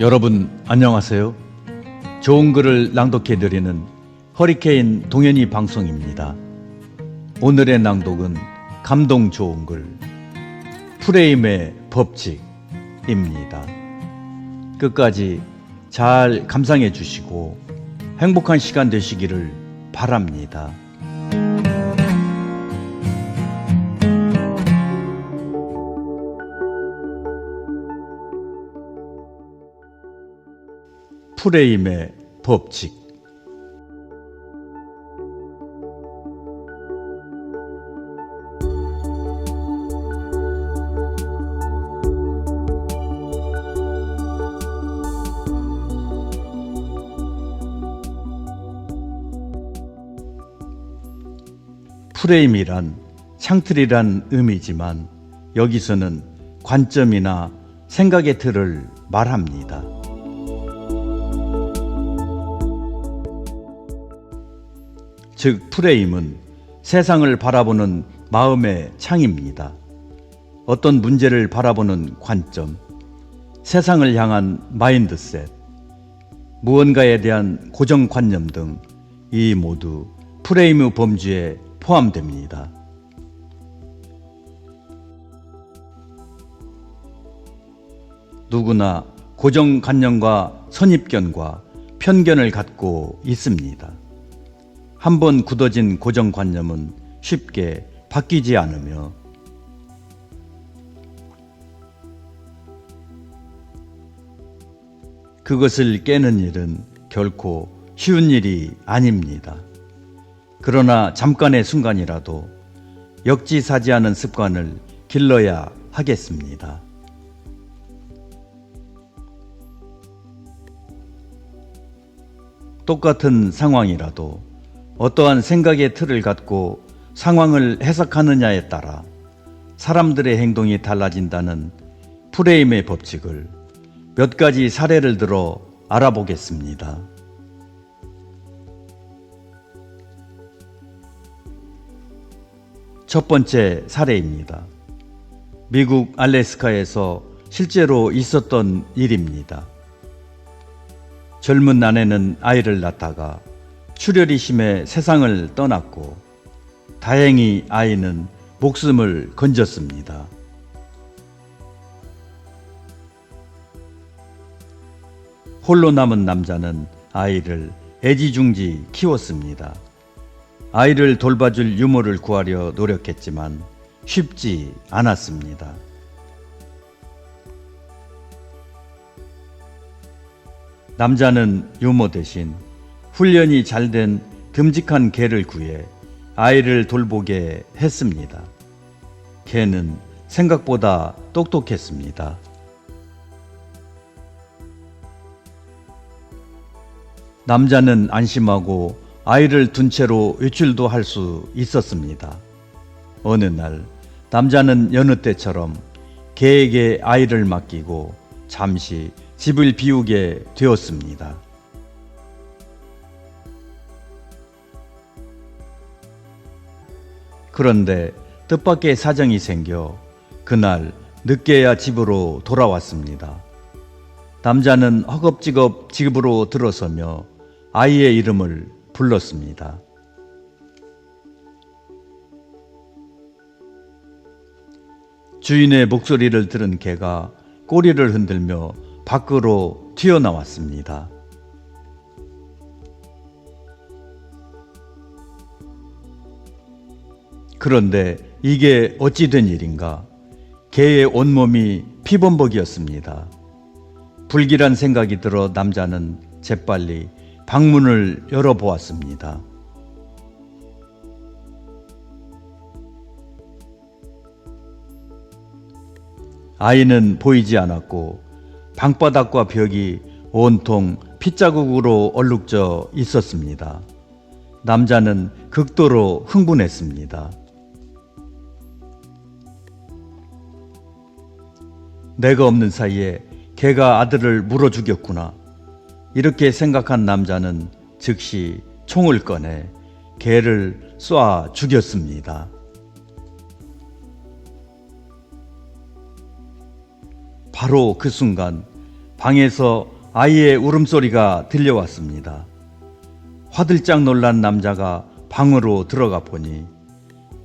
여러분 안녕하세요. 좋은 글을 낭독해드리는 허리케인 동현이 방송입니다. 오늘의 낭독은 감동 좋은 글 프레임의 법칙입니다. 끝까지 잘 감상해 주시고 행복한 시간 되시기를 바랍니다. 프레임의 법칙. 프레임이란 창틀이란 의미지만 여기서는 관점이나 생각의 틀을 말합니다. 즉 프레임은 세상을 바라보는 마음의 창입니다. 어떤 문제를 바라보는 관점, 세상을 향한 마인드셋, 무언가에 대한 고정관념 등 이 모두 프레임의 범주에 포함됩니다. 누구나 고정관념과 선입견과 편견을 갖고 있습니다. 한번 굳어진 고정관념은 쉽게 바뀌지 않으며 그것을 깨는 일은 결코 쉬운 일이 아닙니다. 그러나 잠깐의 순간이라도 역지사지하는 습관을 길러야 하겠습니다. 똑같은 상황이라도 어떠한 생각의 틀을 갖고 상황을 해석하느냐에 따라 사람들의 행동이 달라진다는 프레임의 법칙을 몇 가지 사례를 들어 알아보겠습니다. 첫 번째 사례입니다. 미국 알래스카에서 실제로 있었던 일입니다. 젊은 아내는 아이를 낳다가 출혈이 심해 세상을 떠났고 다행히 아이는 목숨을 건졌습니다. 홀로 남은 남자는 아이를 애지중지 키웠습니다. 아이를 돌봐줄 유모를 구하려 노력했지만 쉽지 않았습니다. 남자는 유모 대신 훈련이 잘된 듬직한 개를 구해 아이를 돌보게 했습니다. 개는 생각보다 똑똑했습니다. 남자는 안심하고 아이를 둔 채로 외출도 할 수 있었습니다. 어느 날 남자는 여느 때처럼 개에게 아이를 맡기고 잠시 집을 비우게 되었습니다. 그런데 뜻밖의 사정이 생겨 그날 늦게야 집으로 돌아왔습니다. 남자는 허겁지겁 집으로 들어서며 아이의 이름을 불렀습니다. 주인의 목소리를 들은 개가 꼬리를 흔들며 밖으로 튀어나왔습니다. 그런데 이게 어찌 된 일인가? 개의 온몸이 피범벅이었습니다. 불길한 생각이 들어 남자는 재빨리 방문을 열어보았습니다. 아이는 보이지 않았고 방바닥과 벽이 온통 핏자국으로 얼룩져 있었습니다. 남자는 극도로 흥분했습니다. 내가 없는 사이에 개가 아들을 물어 죽였구나. 이렇게 생각한 남자는 즉시 총을 꺼내 개를 쏴 죽였습니다. 바로 그 순간 방에서 아이의 울음소리가 들려왔습니다. 화들짝 놀란 남자가 방으로 들어가 보니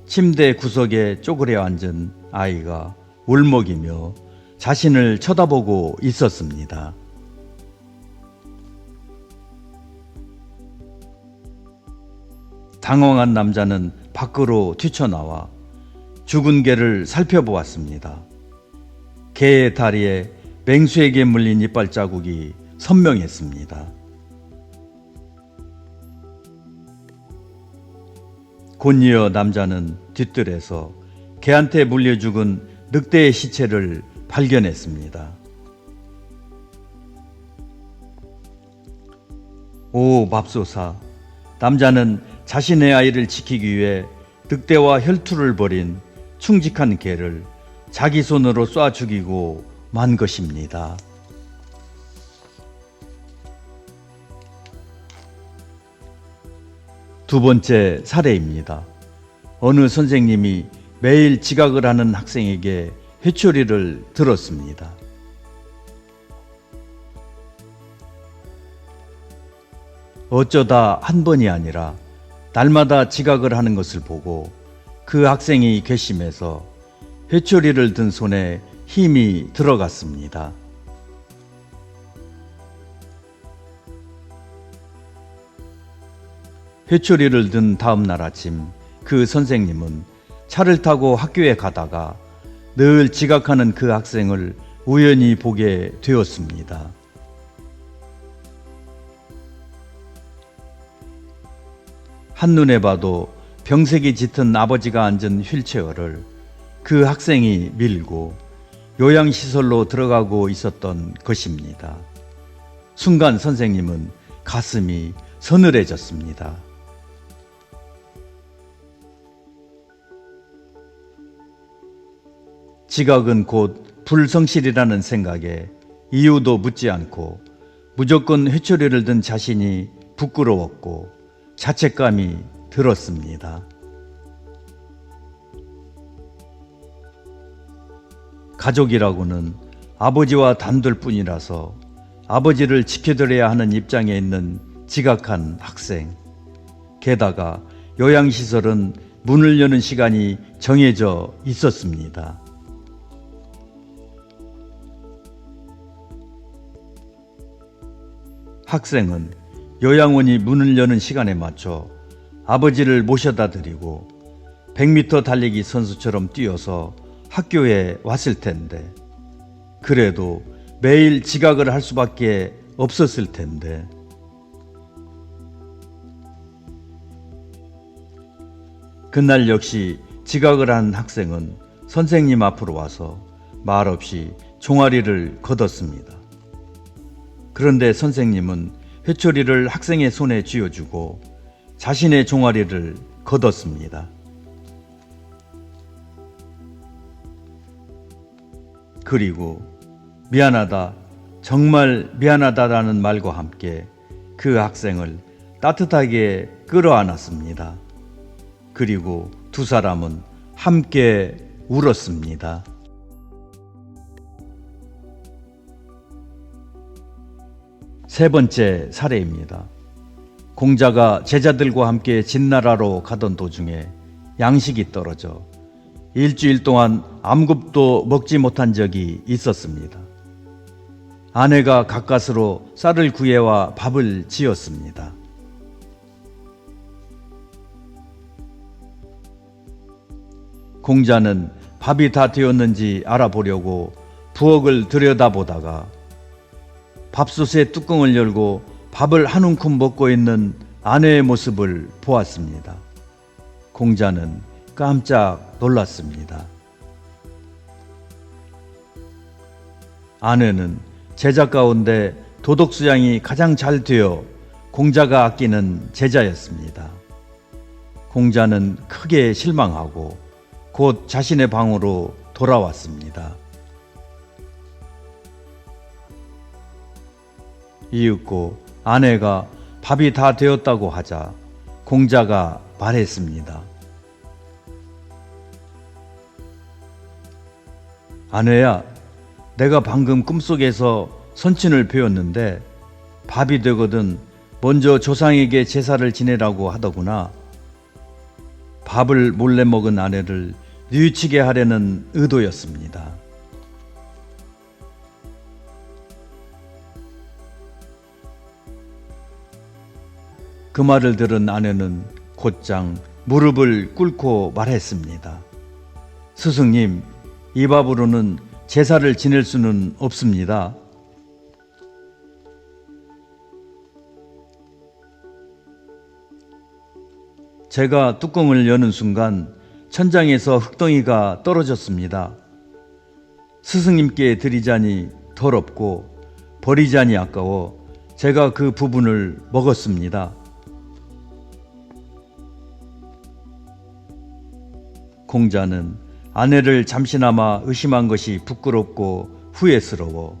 침대 구석에 쪼그려 앉은 아이가 울먹이며 자신을 쳐다보고 있었습니다. 당황한 남자는 밖으로 뛰쳐나와 죽은 개를 살펴보았습니다. 개의 다리에 맹수에게 물린 이빨 자국이 선명했습니다. 곧이어 남자는 뒤뜰에서 개한테 물려 죽은 늑대의 시체를 발견했습니다. 오 맙소사, 남자는 자신의 아이를 지키기 위해 늑대와 혈투를 벌인 충직한 개를 자기 손으로 쏴 죽이고 만 것입니다. 두 번째 사례입니다. 어느 선생님이 매일 지각을 하는 학생에게 회초리를 들었습니다. 어쩌다 한 번이 아니라 날마다 지각을 하는 것을 보고 그 학생이 괘씸해서 회초리를 든 손에 힘이 들어갔습니다. 회초리를 든 다음 날 아침 그 선생님은 차를 타고 학교에 가다가 늘 지각하는 그 학생을 우연히 보게 되었습니다. 한눈에 봐도 병색이 짙은 아버지가 앉은 휠체어를 그 학생이 밀고 요양시설로 들어가고 있었던 것입니다. 순간 선생님은 가슴이 서늘해졌습니다. 지각은 곧 불성실이라는 생각에 이유도 묻지 않고 무조건 회초리를 든 자신이 부끄러웠고 자책감이 들었습니다. 가족이라고는 아버지와 단둘뿐이라서 아버지를 지켜드려야 하는 입장에 있는 지각한 학생. 게다가 요양시설은 문을 여는 시간이 정해져 있었습니다. 학생은 요양원이 문을 여는 시간에 맞춰 아버지를 모셔다 드리고 100m 달리기 선수처럼 뛰어서 학교에 왔을 텐데, 그래도 매일 지각을 할 수밖에 없었을 텐데, 그날 역시 지각을 한 학생은 선생님 앞으로 와서 말없이 종아리를 걷었습니다. 그런데 선생님은 회초리를 학생의 손에 쥐어주고 자신의 종아리를 걷었습니다. 그리고 미안하다, 정말 미안하다라는 말과 함께 그 학생을 따뜻하게 끌어안았습니다. 그리고 두 사람은 함께 울었습니다. 세 번째 사례입니다. 공자가 제자들과 함께 진나라로 가던 도중에 양식이 떨어져 일주일 동안 아무것도 먹지 못한 적이 있었습니다. 아내가 가까스로 쌀을 구해와 밥을 지었습니다. 공자는 밥이 다 되었는지 알아보려고 부엌을 들여다보다가 밥솥의 뚜껑을 열고 밥을 한 움큼 먹고 있는 아내의 모습을 보았습니다. 공자는 깜짝 놀랐습니다. 아내는 제자 가운데 도덕수양이 가장 잘 되어 공자가 아끼는 제자였습니다. 공자는 크게 실망하고 곧 자신의 방으로 돌아왔습니다. 이윽고 아내가 밥이 다 되었다고 하자 공자가 말했습니다. 아내야, 내가 방금 꿈속에서 선친을 배웠는데 밥이 되거든 먼저 조상에게 제사를 지내라고 하더구나. 밥을 몰래 먹은 아내를 뉘우치게 하려는 의도였습니다. 그 말을 들은 아내는 곧장 무릎을 꿇고 말했습니다. 스승님, 이 밥으로는 제사를 지낼 수는 없습니다. 제가 뚜껑을 여는 순간 천장에서 흙덩이가 떨어졌습니다. 스승님께 드리자니 더럽고 버리자니 아까워 제가 그 부분을 먹었습니다. 공자는 아내를 잠시나마 의심한 것이 부끄럽고 후회스러워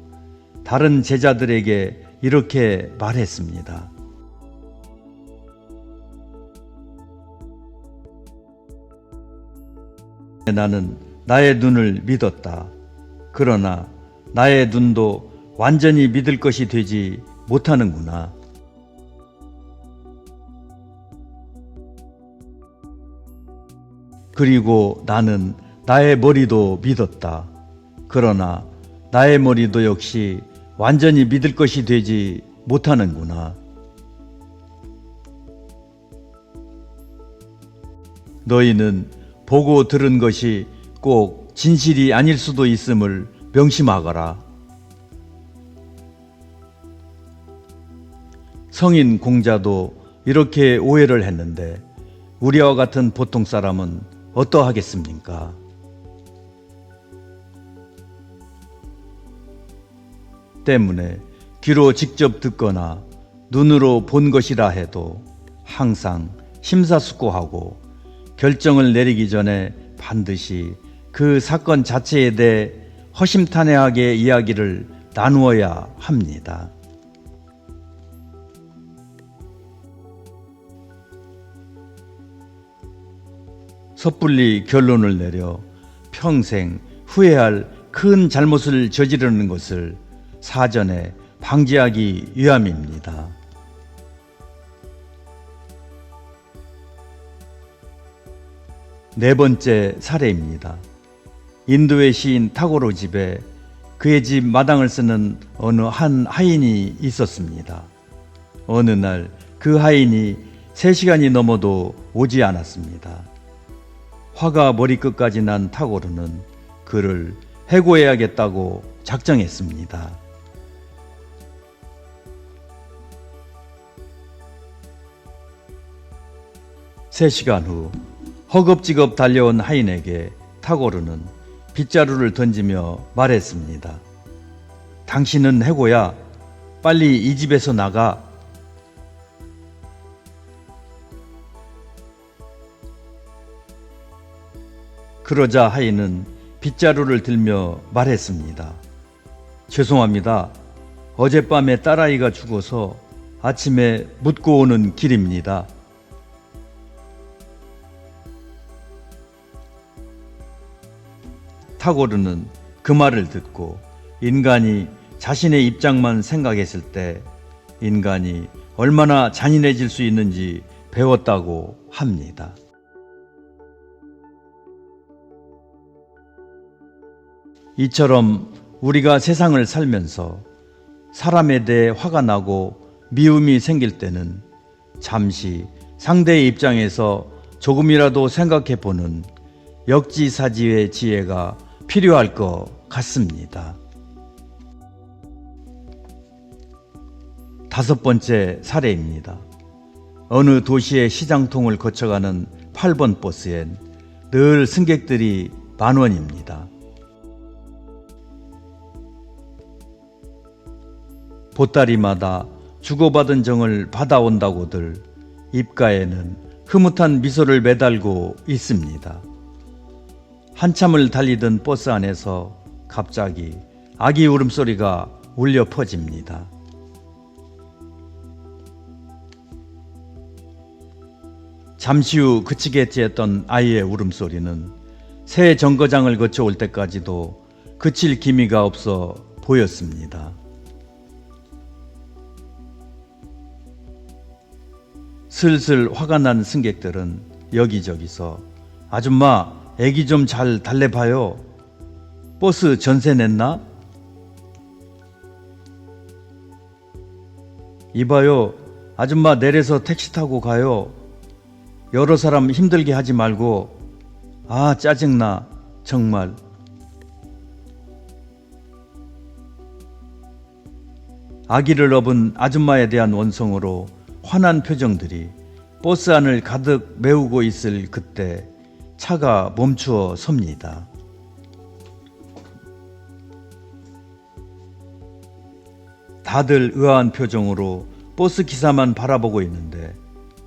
다른 제자들에게 이렇게 말했습니다. 나는 나의 눈을 믿었다. 그러나 나의 눈도 완전히 믿을 것이 되지 못하는구나. 그리고 나는 나의 머리도 믿었다. 그러나 나의 머리도 역시 완전히 믿을 것이 되지 못하는구나. 너희는 보고 들은 것이 꼭 진실이 아닐 수도 있음을 명심하거라. 성인 공자도 이렇게 오해를 했는데 우리와 같은 보통 사람은 어떠하겠습니까? 때문에 귀로 직접 듣거나 눈으로 본 것이라 해도 항상 심사숙고하고 결정을 내리기 전에 반드시 그 사건 자체에 대해 허심탄회하게 이야기를 나누어야 합니다. 섣불리 결론을 내려 평생 후회할 큰 잘못을 저지르는 것을 사전에 방지하기 위함입니다. 네 번째 사례입니다. 인도의 시인 타고르 집에 그의 집 마당을 쓰는 어느 한 하인이 있었습니다. 어느 날 그 하인이 3시간이 넘어도 오지 않았습니다. 화가 머리끝까지 난 타고르는 그를 해고해야겠다고 작정했습니다. 세 시간 후 허겁지겁 달려온 하인에게 타고르는 빗자루를 던지며 말했습니다. 당신은 해고야. 빨리 이 집에서 나가. 그러자 하인은 빗자루를 들며 말했습니다. 죄송합니다. 어젯밤에 딸아이가 죽어서 아침에 묻고 오는 길입니다. 타고르는 그 말을 듣고 인간이 자신의 입장만 생각했을 때 인간이 얼마나 잔인해질 수 있는지 배웠다고 합니다. 이처럼 우리가 세상을 살면서 사람에 대해 화가 나고 미움이 생길 때는 잠시 상대의 입장에서 조금이라도 생각해 보는 역지사지의 지혜가 필요할 것 같습니다. 5번째 사례입니다. 어느 도시의 시장통을 거쳐가는 8번 버스엔 늘 승객들이 만원입니다. 보따리마다 주고받은 정을 받아온다고들 입가에는 흐뭇한 미소를 매달고 있습니다. 한참을 달리던 버스 안에서 갑자기 아기 울음소리가 울려 퍼집니다. 잠시 후 그치겠지 했던 아이의 울음소리는 새 정거장을 거쳐 올 때까지도 그칠 기미가 없어 보였습니다. 슬슬 화가 난 승객들은 여기저기서 아줌마 애기 좀 잘 달래봐요. 버스 전세 냈나? 이봐요. 아줌마 내려서 택시 타고 가요. 여러 사람 힘들게 하지 말고. 아 짜증나 정말. 아기를 업은 아줌마에 대한 원성으로 화난 표정들이 버스 안을 가득 메우고 있을 그때 차가 멈추어 섭니다. 다들 의아한 표정으로 버스 기사만 바라보고 있는데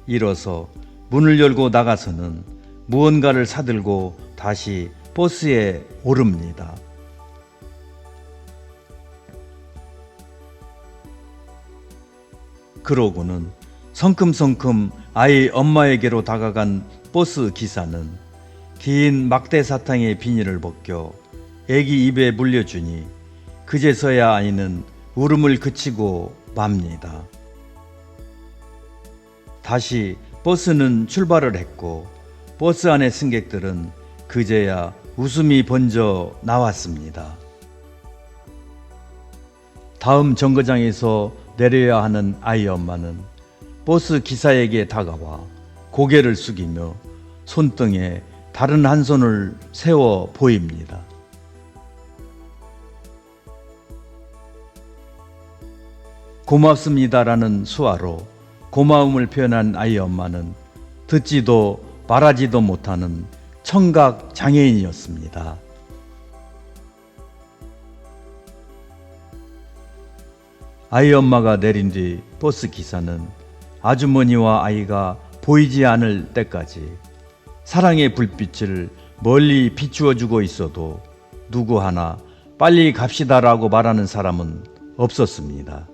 일어서 문을 열고 나가서는 무언가를 사들고 다시 버스에 오릅니다. 그러고는 성큼성큼 아이 엄마에게로 다가간 버스 기사는 긴 막대 사탕의 비닐을 벗겨 애기 입에 물려주니 그제서야 아이는 울음을 그치고 맙니다. 다시 버스는 출발을 했고 버스 안의 승객들은 그제야 웃음이 번져 나왔습니다. 다음 정거장에서 내려야 하는 아이 엄마는 버스 기사에게 다가와 고개를 숙이며 손등에 다른 한 손을 세워 보입니다. 고맙습니다라는 수화로 고마움을 표현한 아이 엄마는 듣지도 말하지도 못하는 청각 장애인이었습니다. 아이 엄마가 내린 뒤 버스 기사는 아주머니와 아이가 보이지 않을 때까지 사랑의 불빛을 멀리 비추어 주고 있어도 누구 하나 빨리 갑시다라고 말하는 사람은 없었습니다.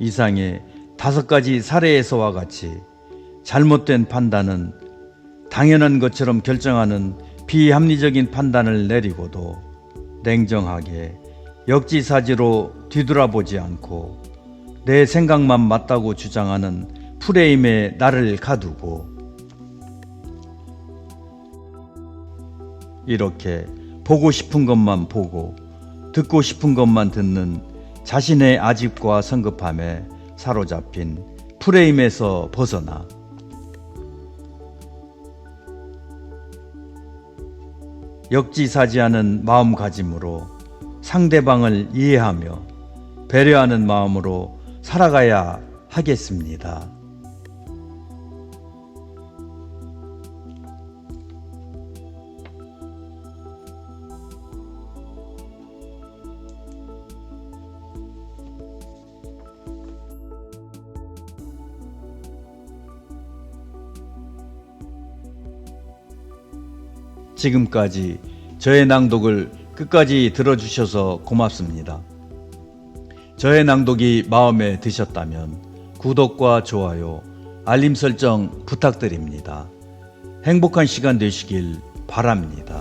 이상의 5가지 사례에서와 같이 잘못된 판단은 당연한 것처럼 결정하는 비합리적인 판단을 내리고도 냉정하게 역지사지로 뒤돌아보지 않고 내 생각만 맞다고 주장하는 프레임에 나를 가두고 이렇게 보고 싶은 것만 보고 듣고 싶은 것만 듣는 자신의 아집과 성급함에 사로잡힌 프레임에서 벗어나 역지사지하는 마음가짐으로 상대방을 이해하며 배려하는 마음으로 살아가야 하겠습니다. 지금까지 저의 낭독을 끝까지 들어주셔서 고맙습니다. 저의 낭독이 마음에 드셨다면 구독과 좋아요, 알림 설정 부탁드립니다. 행복한 시간 되시길 바랍니다.